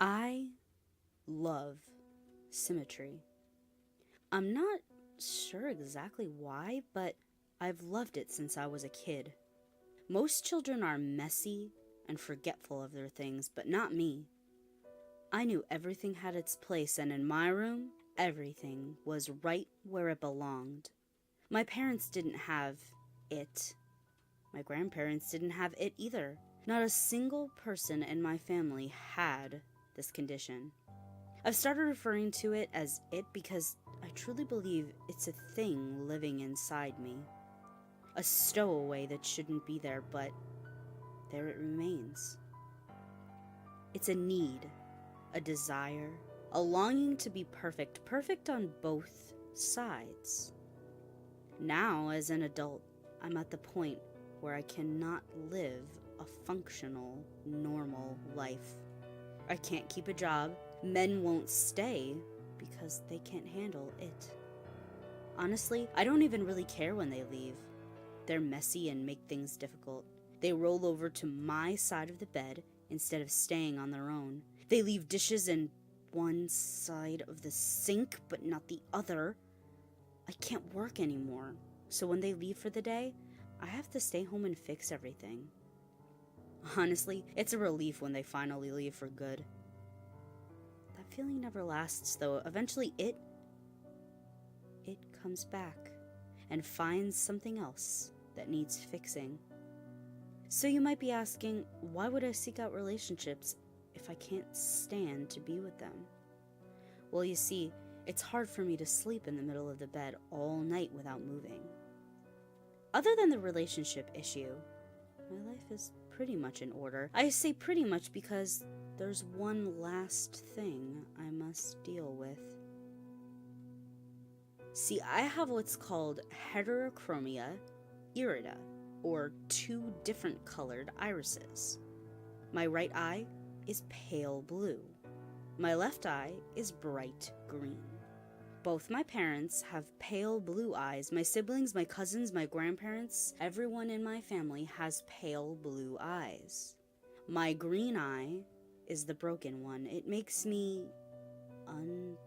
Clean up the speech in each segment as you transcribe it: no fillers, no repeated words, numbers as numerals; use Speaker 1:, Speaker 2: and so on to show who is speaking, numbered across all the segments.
Speaker 1: I love symmetry. I'm not sure exactly why, but I've loved it since I was a kid. Most children are messy and forgetful of their things, but not me. I knew everything had its place, and in my room, everything was right where it belonged. My parents didn't have it. My grandparents didn't have it either. Not a single person in my family had this condition. I've started referring to it as it because I truly believe it's a thing living inside me. A stowaway that shouldn't be there, but there it remains. It's a need, a desire, a longing to be perfect, perfect on both sides. Now, as an adult, I'm at the point where I cannot live a functional, normal life. I can't keep a job. Men won't stay because they can't handle it. Honestly, I don't even really care when they leave. They're messy and make things difficult. They roll over to my side of the bed instead of staying on their own. They leave dishes in one side of the sink but not the other. I can't work anymore, so when they leave for the day, I have to stay home and fix everything. Honestly, it's a relief when they finally leave for good. That feeling never lasts, though. Eventually it comes back and finds something else that needs fixing. So you might be asking, why would I seek out relationships if I can't stand to be with them? Well, you see, it's hard for me to sleep in the middle of the bed all night without moving. Other than the relationship issue, my life is pretty much in order. I say pretty much because there's one last thing I must deal with. See, I have what's called heterochromia irida, or two different colored irises. My right eye is pale blue. My left eye is bright green. Both my parents have pale blue eyes. My siblings, my cousins, my grandparents, everyone in my family has pale blue eyes. My green eye is the broken one. It makes me unbalanced.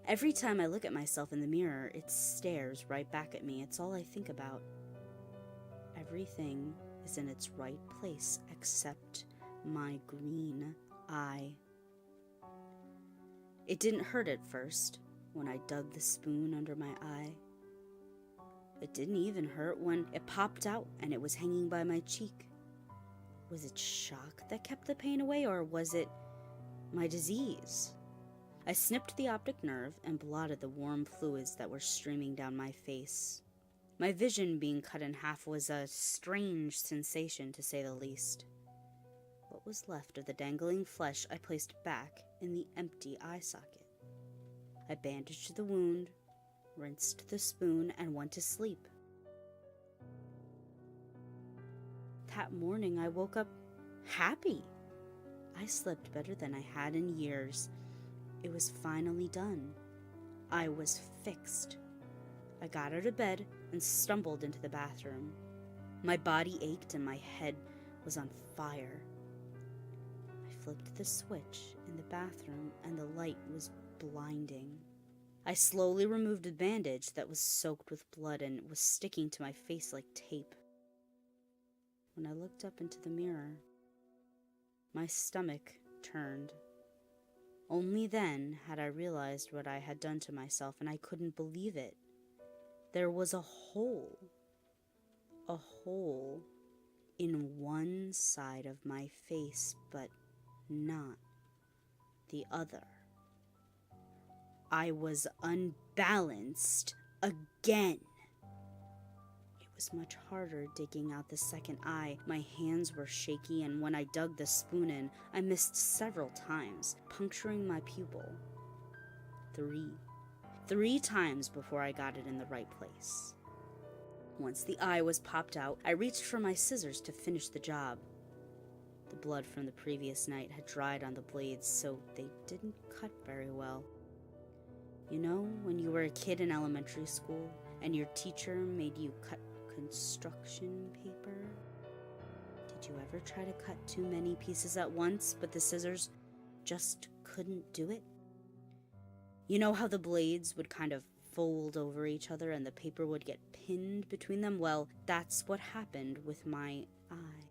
Speaker 1: Every time I look at myself in the mirror, it stares right back at me. It's all I think about. Everything is in its right place except my green eye. It didn't hurt at first when I dug the spoon under my eye. It didn't even hurt when it popped out and it was hanging by my cheek. Was it shock that kept the pain away, or was it my disease? I snipped the optic nerve and blotted the warm fluids that were streaming down my face. My vision being cut in half was a strange sensation, to say the least. What was left of the dangling flesh I placed back in the empty eye socket. I bandaged the wound, rinsed the spoon, and went to sleep. That morning I woke up happy. I slept better than I had in years. It was finally done. I was fixed. I got out of bed and stumbled into the bathroom. My body ached and my head was on fire. I flicked the switch in the bathroom and the light was blinding. I slowly removed the bandage that was soaked with blood and was sticking to my face like tape. When I looked up into the mirror, my stomach turned. Only then had I realized what I had done to myself, and I couldn't believe it. There was a hole in one side of my face, but not the other. I was unbalanced again. It was much harder digging out the second eye. My hands were shaky, and when I dug the spoon in, I missed several times, puncturing my pupil. Three times before I got it in the right place. Once the eye was popped out, I reached for my scissors to finish the job. The blood from the previous night had dried on the blades, so they didn't cut very well. You know, when you were a kid in elementary school and your teacher made you cut construction paper? Did you ever try to cut too many pieces at once, but the scissors just couldn't do it? You know how the blades would kind of fold over each other and the paper would get pinned between them? Well, that's what happened with my eye.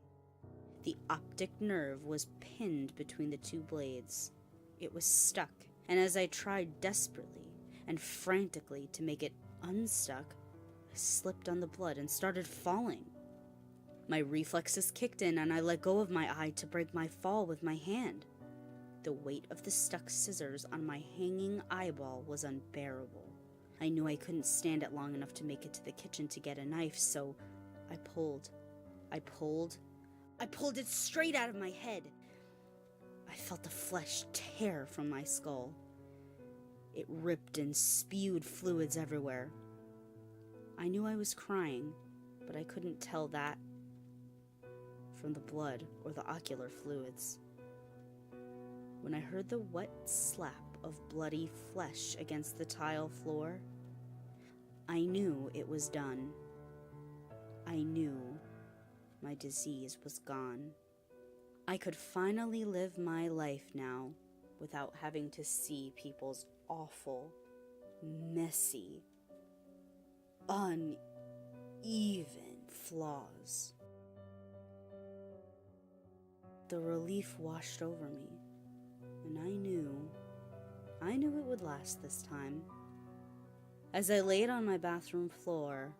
Speaker 1: The optic nerve was pinned between the two blades. It was stuck, and as I tried desperately and frantically to make it unstuck, I slipped on the blood and started falling. My reflexes kicked in, and I let go of my eye to break my fall with my hand. The weight of the stuck scissors on my hanging eyeball was unbearable. I knew I couldn't stand it long enough to make it to the kitchen to get a knife, so I pulled it straight out of my head. I felt the flesh tear from my skull. It ripped and spewed fluids everywhere. I knew I was crying, but I couldn't tell that from the blood or the ocular fluids. When I heard the wet slap of bloody flesh against the tile floor, I knew it was done. I knew my disease was gone. I could finally live my life now without having to see people's awful, messy, uneven flaws. The relief washed over me, and I knew it would last this time. As I laid on my bathroom floor,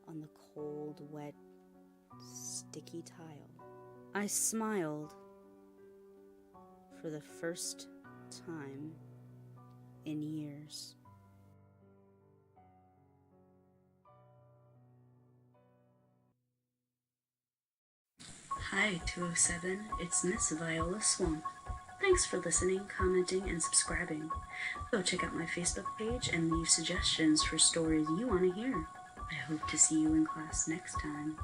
Speaker 1: on the cold, wet, sticky tile, I smiled for the first time in years. Hi, 207, it's Miss Viola Swamp. Thanks for listening, commenting, and subscribing. Go check out my Facebook page and leave suggestions for stories you want to hear. I hope to see you in class next time.